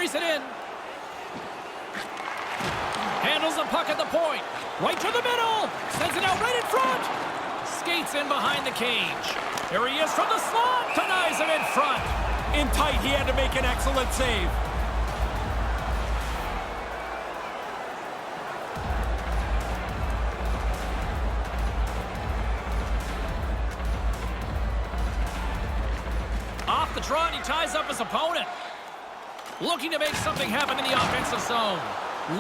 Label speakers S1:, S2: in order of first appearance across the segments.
S1: carries it in. Handles the puck at the point. Right to the middle. Sends it out right in front. Skates in behind the cage. Here he is from the slot. Denies him in front.
S2: In tight, he had to make an excellent save.
S1: Off the draw, and he ties up his opponent. Looking to make something happen in the offensive zone.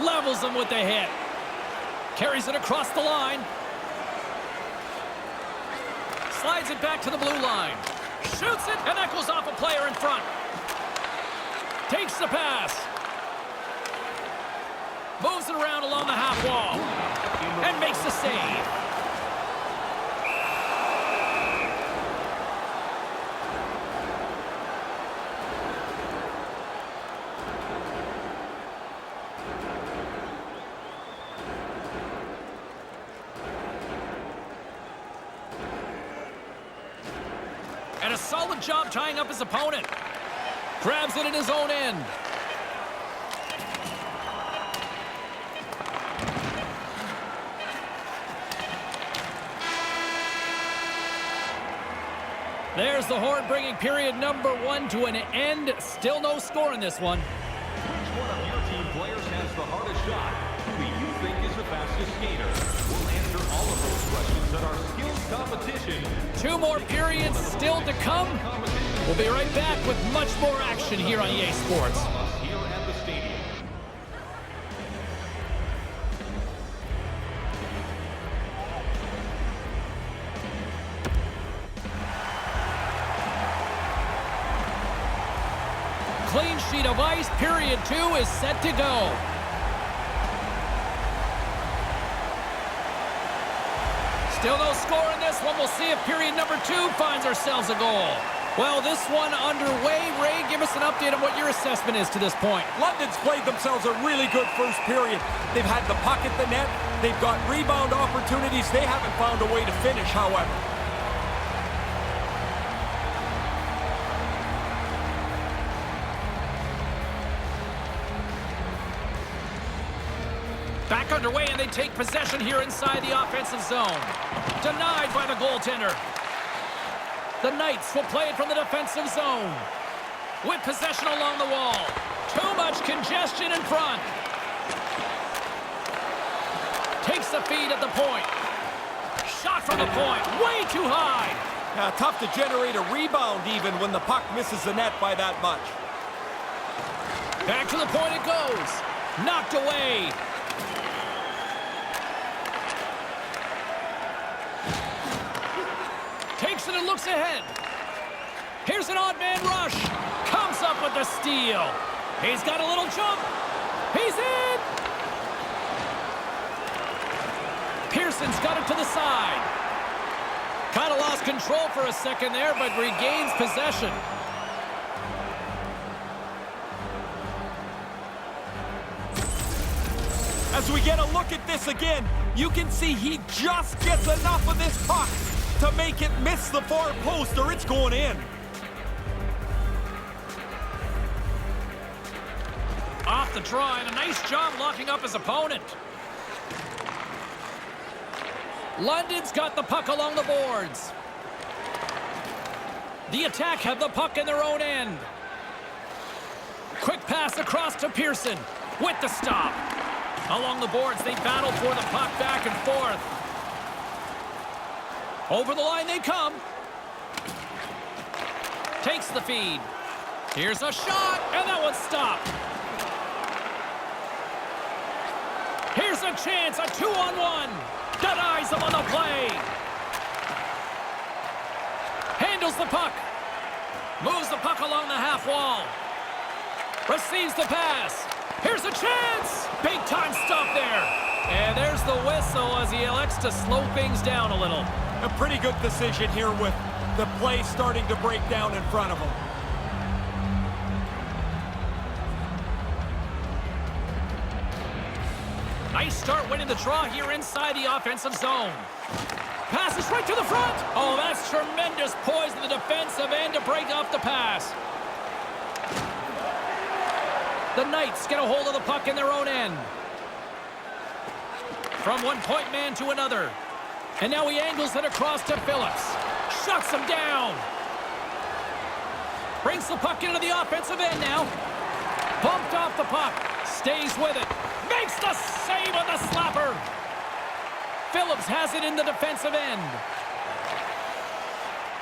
S1: Levels him with the hit. Carries it across the line. Slides it back to the blue line. Shoots it, and that goes off a player in front. Takes the pass. Moves it around along the half wall. And makes the save. And a solid job tying up his opponent. Grabs it in his own end. There's the horn, bringing period number 1 to an end. Still no score in this one.
S3: Which one of your team players has the hardest shot? Who do you think is the fastest skater? We'll answer all of those questions at our skills competition.
S1: 2 more periods still to come. We'll be right back with much more action here on EA Sports.
S3: Here at the stadium.
S1: Clean sheet of ice. Period 2 is set to go. Still no score in this one. We'll see if period number 2 finds ourselves a goal. Well, this one underway. Ray, give us an update on what your assessment is to this point.
S2: London's played themselves a really good first period. They've had the puck at the net. They've got rebound opportunities. They haven't found a way to finish, however.
S1: Back underway, and they take possession here inside the offensive zone. Denied by the goaltender. The Knights will play it from the defensive zone. With possession along the wall. Too much congestion in front. Takes the feed at the point. Shot from the point. Way too high.
S2: Now, tough to generate a rebound even when the puck misses the net by that much.
S1: Back to the point it goes. Knocked away. Takes it and looks ahead. Here's an odd man rush. Comes up with the steal. He's got a little jump. He's in. Pearson's got it to the side. Kind of lost control for a second there, but regains possession.
S2: As we get a look at this again, you can see he just gets enough of this puck to make it miss the far post, or it's going in.
S1: Off the draw, and a nice job locking up his opponent. London's got the puck along the boards. The Attack have the puck in their own end. Quick pass across to Pearson with the stop. Along the boards, they battle for the puck back and forth. Over the line they come. Takes the feed. Here's a shot, and that one's stopped. Here's a chance, a 2-on-1. Denies him on the play. Handles the puck. Moves the puck along the half wall. Receives the pass. Here's a chance. Big time stop there. And there's the whistle as he elects to slow things down a little.
S2: A pretty good decision here with the play starting to break down in front of him.
S1: Nice start winning the draw here inside the offensive zone. Passes right to the front. Oh, that's tremendous poise in the defensive end to break off the pass. The Knights get a hold of the puck in their own end. From one-point man to another. And now he angles it across to Phillips. Shuts him down. Brings the puck into the offensive end now. Bumped off the puck. Stays with it. Makes the save on the slapper. Phillips has it in the defensive end.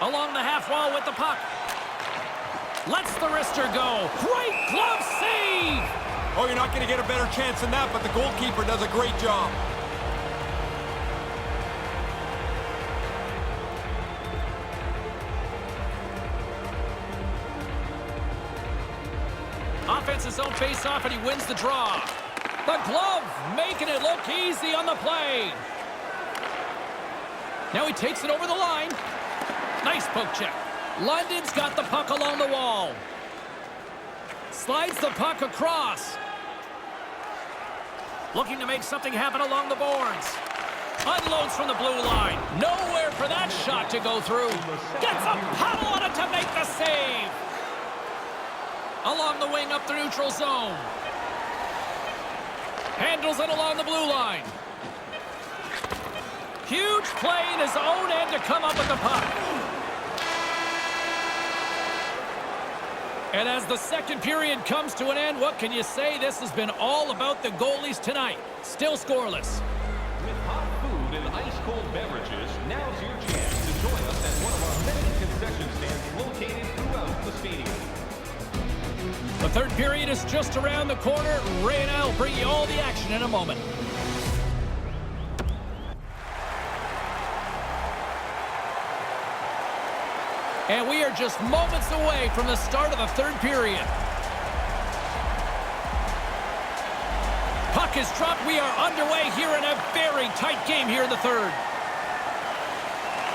S1: Along the half wall with the puck. Lets the wrister go. Great glove save!
S2: Oh, you're not going to get a better chance than that, but the goalkeeper does a great job.
S1: Offensive zone face-off, and he wins the draw. The glove making it look easy on the play. Now he takes it over the line. Nice poke check. London's got the puck along the wall. Slides the puck across. Looking to make something happen along the boards. Unloads from the blue line. Nowhere for that shot to go through. Gets a paddle on it to make the save. Along the wing up the neutral zone. Handles it along the blue line. Huge play in his own end to come up with the puck. And as the second period comes to an end, what can you say? This has been all about the goalies tonight. Still scoreless.
S3: With hot food and ice-cold beverages, now's your chance to join us at one of our many concession stands located throughout the stadium.
S1: The third period is just around the corner. Ray and I will bring you all the action in a moment. And we are just moments away from the start of the third period. Puck is dropped. We are underway here in a very tight game here in the third.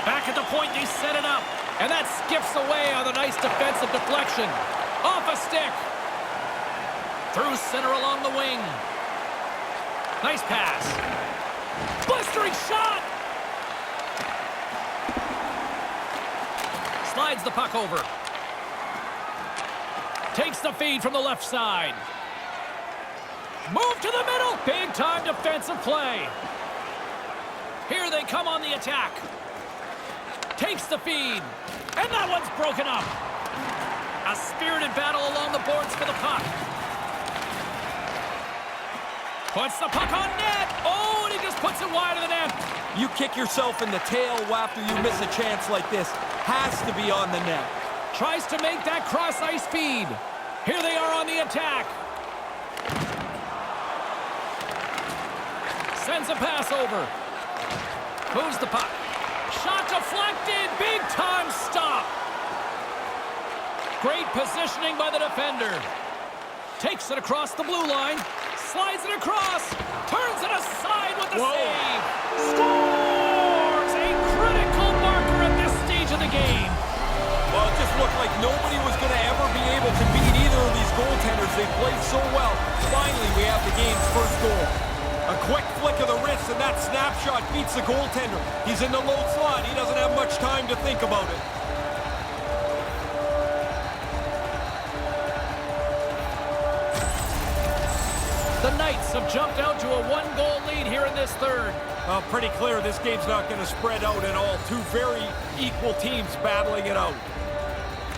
S1: Back at the point, they set it up. And that skips away on a nice defensive deflection. Off a stick. Through center along the wing. Nice pass. Blistering shot! Slides the puck over. Takes the feed from the left side. Move to the middle. Big time defensive play. Here they come on the attack. Takes the feed. And that one's broken up. A spirited battle along the boards for the puck. Puts the puck on net. Oh, and he just puts it wide of the net.
S2: You kick yourself in the tail after you miss a chance like this. Has to be on the net.
S1: Tries to make that cross-ice feed. Here they are on the attack. Sends a pass over. Moves the puck. Shot deflected. Big time stop. Great positioning by the defender. Takes it across the blue line. Slides it across. Turns it aside with the save. Scores! A critical marker at this stage of the game.
S2: Well, it just looked like nobody was going to ever be able to beat either of these goaltenders. They played so well. Finally, we have the game's first goal. A quick flick of the wrist, and that snapshot beats the goaltender. He's in the low slot. He doesn't have much time to think about it.
S1: The Knights have jumped out to a one-goal lead here in this third.
S2: Well, pretty clear this game's not going to spread out at all. Two very equal teams battling it out.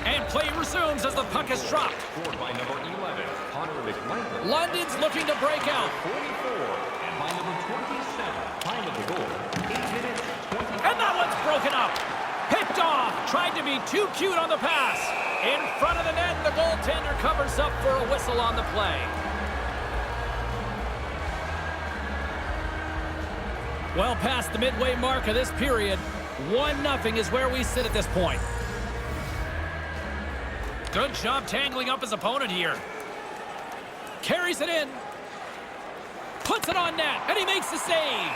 S1: And play resumes as the puck is dropped.
S3: Scored by number 11, Connor McMichael.
S1: London's looking to break out.
S3: 44, and by number 27, time of the goal, 8 minutes, 20.
S1: And that one's broken up. Picked off. Tried to be too cute on the pass. In front of the net, the goaltender covers up for a whistle on the play. Well past the midway mark of this period, 1-0 is where we sit at this point. Good job tangling up his opponent here. Carries it in. Puts it on net, and he makes the save.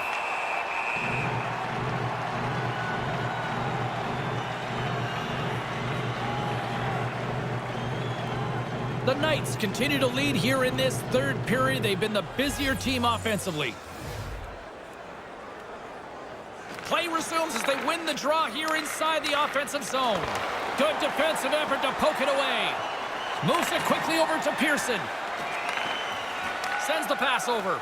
S1: The Knights continue to lead here in this third period. They've been the busier team offensively. Play resumes as they win the draw here inside the offensive zone. Good defensive effort to poke it away. Moves it quickly over to Pearson. Sends the pass over.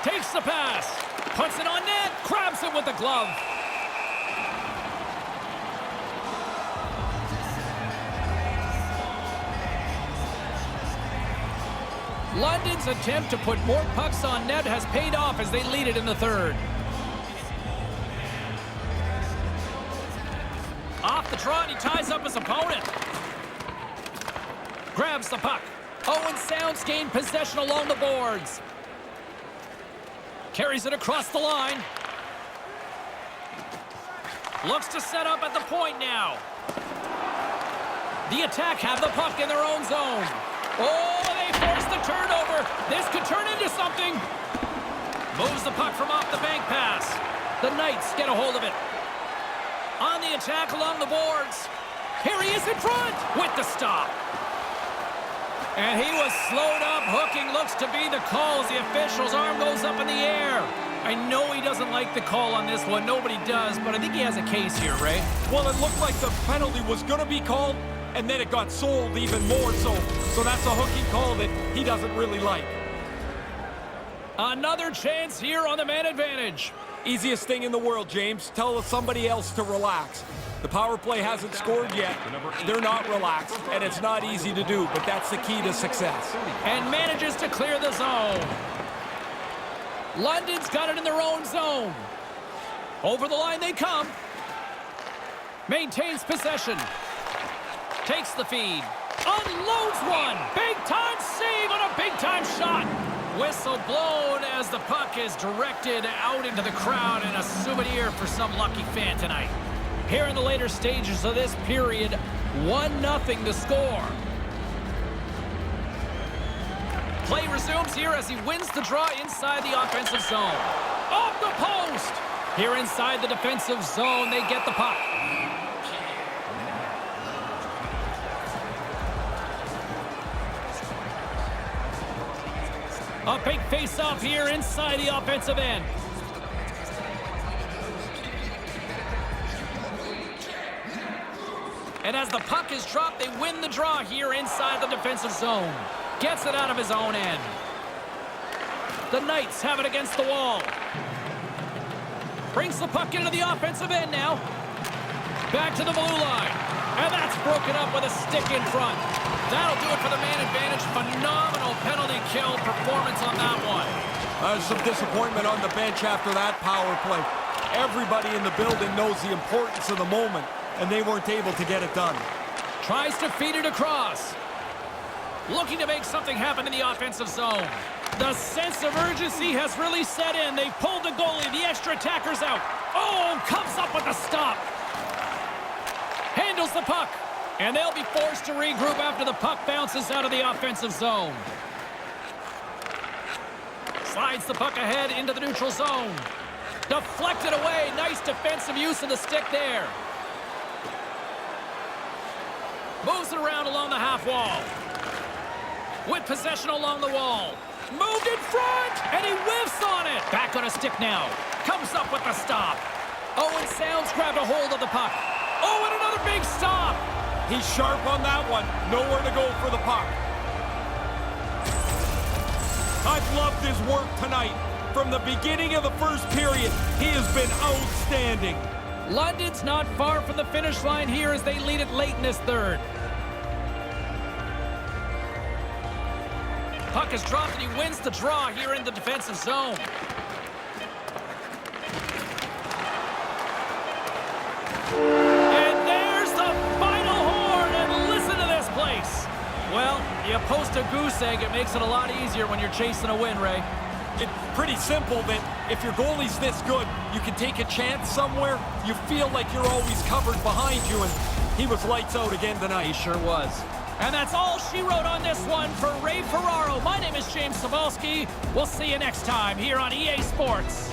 S1: Takes the pass. Puts it on net. Grabs it with the glove. London's attempt to put more pucks on net has paid off as they lead it in the third. Off the draw, and he ties up his opponent. Grabs the puck. Owen Sounds gained possession along the boards. Carries it across the line. Looks to set up at the point now. The attack have the puck in their own zone. Oh, they force the turnover. This could turn into something. Moves the puck from off the bank pass. The Knights get a hold of it. On the attack along the boards. Here he is in front with the stop. And he was slowed up. Hooking looks to be the call as the official's arm goes up in the air. I know he doesn't like the call on this one. Nobody does, but I think he has a case here, Ray.
S2: Well, it looked like the penalty was going to be called, and then it got sold even more so. So that's a hooking call that he doesn't really like.
S1: Another chance here on the man advantage.
S2: Easiest thing in the world, James. Tell somebody else to relax. The power play hasn't scored yet. They're not relaxed, and it's not easy to do, but that's the key to success.
S1: And manages to clear the zone. London's got it in their own zone. Over the line they come. Maintains possession. Takes the feed. Unloads one. Big-time save on a big-time shot. Whistle blown as the puck is directed out into the crowd, and a souvenir for some lucky fan tonight. Here in the later stages of this period, 1-0 the score. Play resumes here as he wins the draw inside the offensive zone. Off the post! Here inside the defensive zone, they get the puck. A big face-off here inside the offensive end. And as the puck is dropped, they win the draw here inside the defensive zone. Gets it out of his own end. The Knights have it against the wall. Brings the puck into the offensive end now. Back to the blue line. And that's broken up with a stick in front. That'll do it for the man advantage. Phenomenal penalty kill performance on that one.
S2: There's some disappointment on the bench after that power play. Everybody in the building knows the importance of the moment, and they weren't able to get it done.
S1: Tries to feed it across. Looking to make something happen in the offensive zone. The sense of urgency has really set in. They pulled the goalie. The extra attacker's out. Oh, comes up with a stop. Handles the puck. And they'll be forced to regroup after the puck bounces out of the offensive zone. Slides the puck ahead into the neutral zone. Deflected away. Nice defensive use of the stick there. Moves it around along the half wall. With possession along the wall. Moved in front, and he whiffs on it. Back on a stick now. Comes up with the stop. Owen Sounds grabbed a hold of the puck. Oh, and another big stop.
S2: He's sharp on that one. Nowhere to go for the puck. I've loved his work tonight. From the beginning of the first period, he has been outstanding.
S1: London's not far from the finish line here as they lead it late in this third. Puck is dropped and he wins the draw here in the defensive zone. And there's the final horn, and listen to this place. Well, you post a goose egg, it makes it a lot easier when you're chasing a win, Ray.
S2: It's pretty simple that if your goalie's this good, you can take a chance somewhere. You feel like you're always covered behind you, and he was lights out again tonight.
S1: He sure was. And that's all she wrote on this one for Ray Ferraro. My name is James Cebulski. We'll see you next time here on EA Sports.